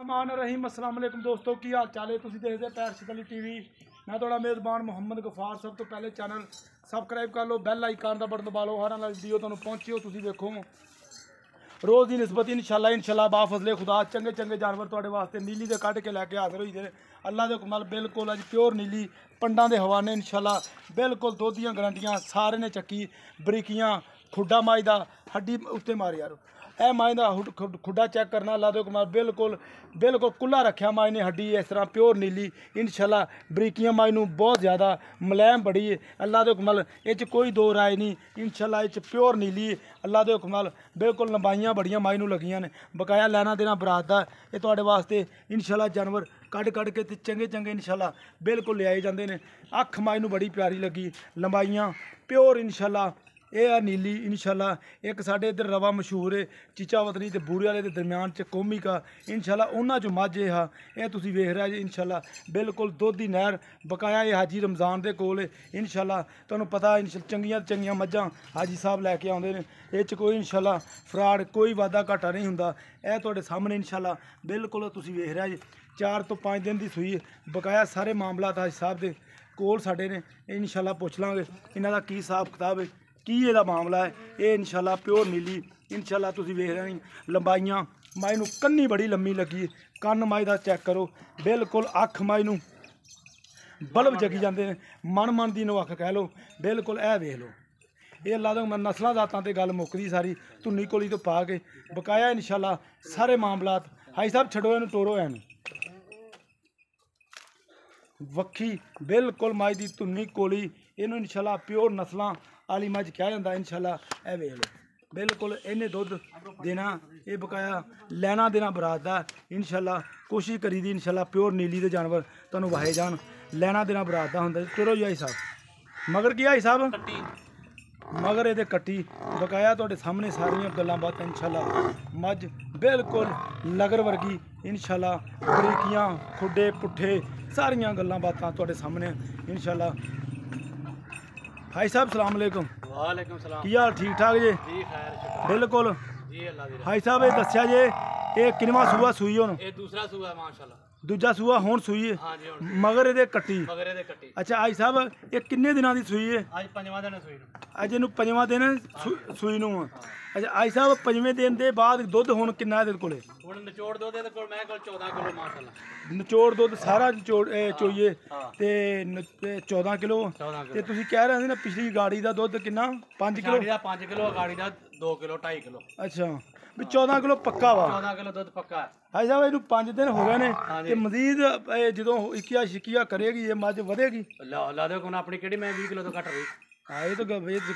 रहमान रहीम अस्सलाम वालेकुम दोस्तों की हाल चाल है। तुसीं देखदे पैरस अली टीवी। मैं थोड़ा मेज़बान मुहम्मद गफार। सब तो पहले चैनल सबसक्राइब कर लो, बैल आइकन का बटन दबा लो, हर नाल वीडियो तुहानूं पहुंचे हो तुसीं देखो। रोज़ की निस्बत इंशाल्लाह बाफजले खुदा चंगे चंगे जानवर तुहाडे वास्ते नीली दे कढ़ के लैके हाजिर होई दे। अल्लाह दे हुक्म नाल बिल्कुल अज प्योर नीली पंडां दे हवाने इंशाल्लाह बिल्कुल दुध दियां गारंटियां सारे ने चक्की बरीकियां खुड्डा माई दा हड्डी उत्ते मार यार ए माई दा खुड्डा चेक करना। अल्लाह दे हुक्म नाल बिल्कुल बिल्कुल खुला रखा माई ने हड्डी इस तरह प्योर नीली इंशाल्लाह बरीकियां माई नूं बहुत ज़्यादा मुलायम बड़ी है। अल्लाह दे हुक्म नाल इस कोई दो राय नहीं इंशाल्लाह इस प्योर नीली अल्लाह दे हुक्म नाल बिल्कुल लंबाइयां बड़ियां माई नूं लगियां ने। बकाया लैना देना बरात दा ये तुहाडे वास्ते इंशाल्लाह जानवर कढ़ के ते चंगे चंगे इंशाल्लाह बिल्कुल लियाए जांदे ने। अख माई नूं बड़ी प्यारी लगी, लंबाइयां प्योर इंशाल्लाह ये है नीली इंशाल्लाह। एक साढ़े इधर रवा मशहूर है चीचा वतनी ते बूरे वाले के दरम्यान च कोमी का इंशाल्लाह उन्हां चों मझ ये हा ये तुसीं वेख रहे जी इंशाल्लाह बिल्कुल दुध दी नहर। बकाया ये हाजी रमज़ान दे कोल इंशाल्लाह तुहानूं पता चंगियां चंगियां मझां हाजी साहब लैके आउंदे ने। इह च कोई इंशाल्लाह फ्राड कोई वादा घाटा नहीं हुंदा। यह तुहाडे सामने इंशाल्लाह बिल्कुल तुसीं वेख रहे जी 4 तो 5 दिन की सूई। बकाया सारे मामलात हाजी साहब दे कोल साडे ने इंशाल्लाह पुछ लांगे इन्हां दा की हिसाब किताब है की ਇਹਦਾ मामला है। ये इंशाल्लाह प्योर नीली इंशाल्लाह तुसीं वेख रहे हो लंबाइयां माई नूं कन्नी बड़ी लम्मी लगी कन्न माई दा चेक करो बिल्कुल अख माई नूं बल्ब जगी जाते हैं मन दी नवख कह लो बिल्कुल ए वेख लो। ये अल्लाह दे नस्लां जातां ते गल मुकदी सारी धुन्नी कोली तो पा के। बकाया इंशाल्लाह सारे मामलात हाई साहब छड्डो इनूं टोरो ऐन वक्खी बिल्कुल माई दी धुन्नी कोली इनूं इंशाल्लाह प्योर नस्लां आली मझ कहा जाता इंशाल्लाह। ए वेख लो बिल्कुल इन्हें दुध देना ये बकाया लैना देना बरात दा इंशाल्लाह। कोशिश करी दी इंशाल्लाह प्योर नीली दे जानवर तुहानूं वाहे जान लैना देना बरात दा हुंदा। चलो जी हाई साहब मगर की हाई साहब मगर ये कट्टी बकाया तुहाडे सामने सारियां गल्लां बातां इंशाल्लाह। मझ बिल्कुल लगर वर्गी इंशाल्लाह बरीकियां खुड्डे पुट्ठे सारियां गल्लां बातां तुहाडे सामने इंशाल्लाह। हाई साहब सलाम अलैकुम। वालेकुम सलाम की हाल ठीक ठाक जे जी खैर बिल्कुल जी अल्लाह दी हाई साहब ये दस्या जे ये किनवा सूआ सूई हुण ये दूसरा सूआ है माशाल्लाह दूजा सूआ हुण सूई है हां जी हुण मगर ये कट्टी मगर ये कट्टी। अच्छा हाई साहब ये किन्ने दिनां दी सूई है आज पंजवां दिन सूई नूं अज इनू 5वां दिन सूई नूं अच्छा हाई साहब 5वें दिन दे बाद दुध हुण किन्ना इहदे कोले हुण निचोड़ दो दे कोल मैं कोल 14 किलो माशाल्लाह निचोड़ दुध सारा निचोड़ चोइए हाँ। ते 14 किलो 14 ते तुसीं कह रहे ना पिछली गाड़ी दा दुध किन्ना 5 किलो गाड़ी दा 5 किलो गाड़ी दा 2 किलो 2.5 किलो अच्छा भी 14 किलो पक्का वा 14 किलो दुध पक्का है। हाई साहब इनू 5 दिन हो गए ने हाँ जी। ते मजीद जो इक्किया शिक्किया करेगी ये मझ वधेगी अल्लाह दे कोन अपनी केड़ी मैं 20 किलो तो घट रही हाँ ये तो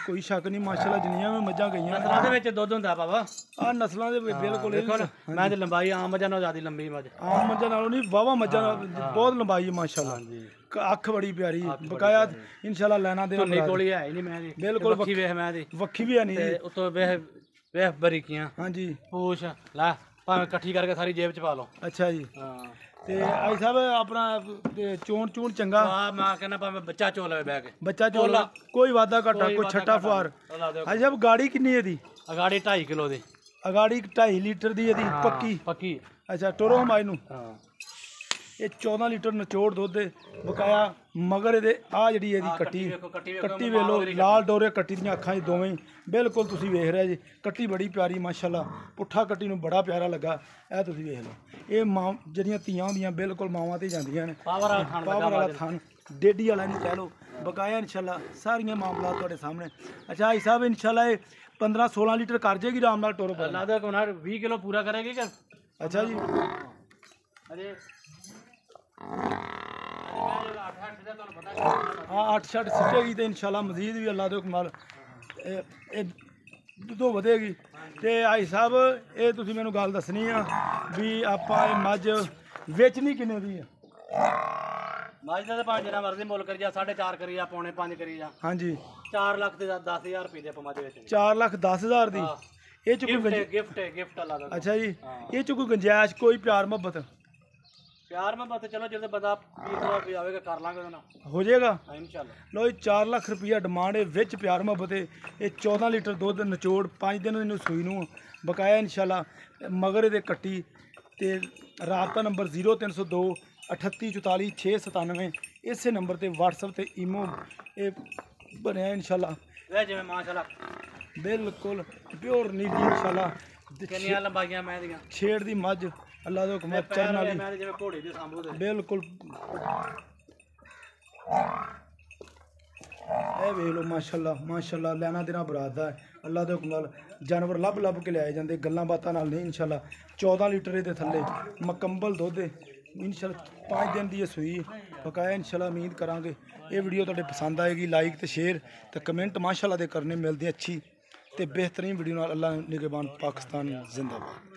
कोई शक नहीं माशाल्लाह जिन्नियां भी मझां गईयां नस्लां दे विच दुध हुंदा बाबा आ नस्लां दे बिल्कुल देखो ना मैं ते लंबाई आम मझां नालों ज्यादा लंबी मझ आम मझां नालों नहीं वावा मझां बहुत लंबाई है माशाल्लाह अख बड़ी प्यारी बकाया इंशाल्लाह लैना देना धुन्नी कोली है ही नहीं मैं दी बिल्कुल वक्खी वेख मैं दी वक्खी भी है नहीं ते उतो वेख वेख बरीकियां हाँ जी पूछ ला भावें इकट्ठी करके सारी जेब च पा लो। अच्छा जी हाँ ते आई साहब अपना चोण चूण चंगा वाह मैं कहना भावें बच्चा चोल लवे बैठ के बच्चा चोल कोई वादा घाटा कोई छट्टा फुआर। आई साहब गाड़ी किन्नी है दी अगाड़ी 2.5 किलो दी अगाड़ी 2.5 लीटर दी है पक्की पक्की अच्छा टोरो माई नूं हाँ ये 14 लीटर निचोड़ दुध बकाया मगर ये आ जी कट्टी कट्टी वे लो लाल डोरे कट्टी दियां अखां च दोवें बिल्कुल तुसीं वेख रहे जी कट्टी बड़ी प्यारी माशाल्लाह पुट्ठा कट्टी नूं बड़ा प्यारा लगा ए तुसीं वेख लो ये मां जिहड़ियां धीआं होंदियां बिल्कुल मावां ते जांदियां ने पावर वाला थान डेडी वाला नहीं कह लो बकाया इंशाल्लाह सारियां मामला तुहाडे सामने। अच्छा भाई साहब इंशाल्लाह ये 15-16 लीटर कर जाएगी आराम नाल टोरो पर अल्लाह दे कोन 20 किलो पूरा करेगी क्या। अच्छा जी अरे हाँ 8 शट सिटेगी तो इंशाल्लाह मजीद भी अल्लाह दे हुक्म नाल दुद्धों वधेगी। तो आई साहब ये तुसीं मैनूं गल दसनी आ भी आपां ये मझ वेचनी किन्ने दी है मझ दा भावें जिन्ना मर्जी मुੱਲ करी जा 4.5 करी जा 5.5 करी जा हाँ जी 4 ਲੱਖ ਤੇ 10000 ਰੁਪਏ ਦੇ ਆਪਾਂ ਮੱਝ ਵੇਚਣੀ 4,10,000 दी ये च कोई गिफ्ट अल्लाह दा। अच्छा जी ये च कोई गुंजाइश कोई प्यार मुहब्बत प्यार में बात चलो जब बंदा 20 रुपये आवेगा कर लांगे ना हो जाएगा इंशाल्लाह। लो 4 लाख रुपया डिमांड है विच प्यार मुहब्बत है ये 14 लीटर दुध निचोड़ 5 दिन इन्हूं सूई नूं बकाया इंशाल्लाह मगर ये कट्टी ते ਰਾਬਤਾ ਨੰਬਰ 0302 38 44 697। ਇਸੇ ਨੰਬਰ ਤੇ WhatsApp ਤੇ ਈਮੋ ਇਹ ਬਣਿਆ ਇਨਸ਼ਾਅੱਲਾ। ਵੇ ਜਿਵੇਂ ਮਾਸ਼ਾਅੱਲਾ ਬਿਲਕੁਲ ਪਿਓਰ ਨੀਲੀ ਇਨਸ਼ਾਅੱਲਾ। ਕਿੰਨੀਆਂ ਲੰਬਾਈਆਂ ਮੈਂ ਦੀਆਂ ਛੇੜ ਦੀ ਮੱਝ ਅੱਲਾ ਦੇ ਹੁਕਮ ਚਰਨ ਵਾਲੀ ਮੈਂ ਜਿਵੇਂ ਘੋੜੇ ਦੇ ਸਾਂਭੂ ਦੇ ਬਿਲਕੁਲ। ਇਹ ਵੇਖ ਲਓ ਮਾਸ਼ਾਅੱਲਾ ਮਾਸ਼ਾਅੱਲਾ ਲੈਣਾ ਦੇਣਾ ਬਰਾਤ ਦਾ ਅੱਲਾ ਦੇ ਹੁਕਮ ਨਾਲ ਜਾਨਵਰ ਲੱਭ ਲੱਭ ਕੇ ਲਿਆਏ ਜਾਂਦੇ ਗੱਲਾਂ ਬਾਤਾਂ ਨਾਲ ਨਹੀਂ ਇਨਸ਼ਾਅੱਲਾ। 14 ਲੀਟਰ ਇਹਦੇ ਥੱਲੇ ਮੁਕੰਮਲ ਦੁੱਧ ਇਨਸ਼ਾਅੱਲਾ 5 ਦਿਨ ਦੀ ਇਹ ਸੂਈ ਬਕਾਇਆ ਇਨਸ਼ਾਅੱਲਾ। ਉਮੀਦ ਕਰਾਂਗੇ ਇਹ ਵੀਡੀਓ ਤੁਹਾਡੇ ਪਸੰਦ ਆਏਗੀ। ਲਾਈਕ ਤੇ ਸ਼ੇਅਰ ਤੇ ਕਮੈਂਟ ਮਾਸ਼ਾਅੱਲਾ ਦੇ ਕਰਨੇ ਮਿਲਦੇ ਅੱਛੀ ਤੇ ਬਿਹਤਰੀਨ ਵੀਡੀਓ ਨਾਲ। ਅੱਲਾ ਨਿਗਹਿਬਾਨ ਪਾਕਿਸਤਾਨ ਜ਼ਿੰਦਾਬਾਦ।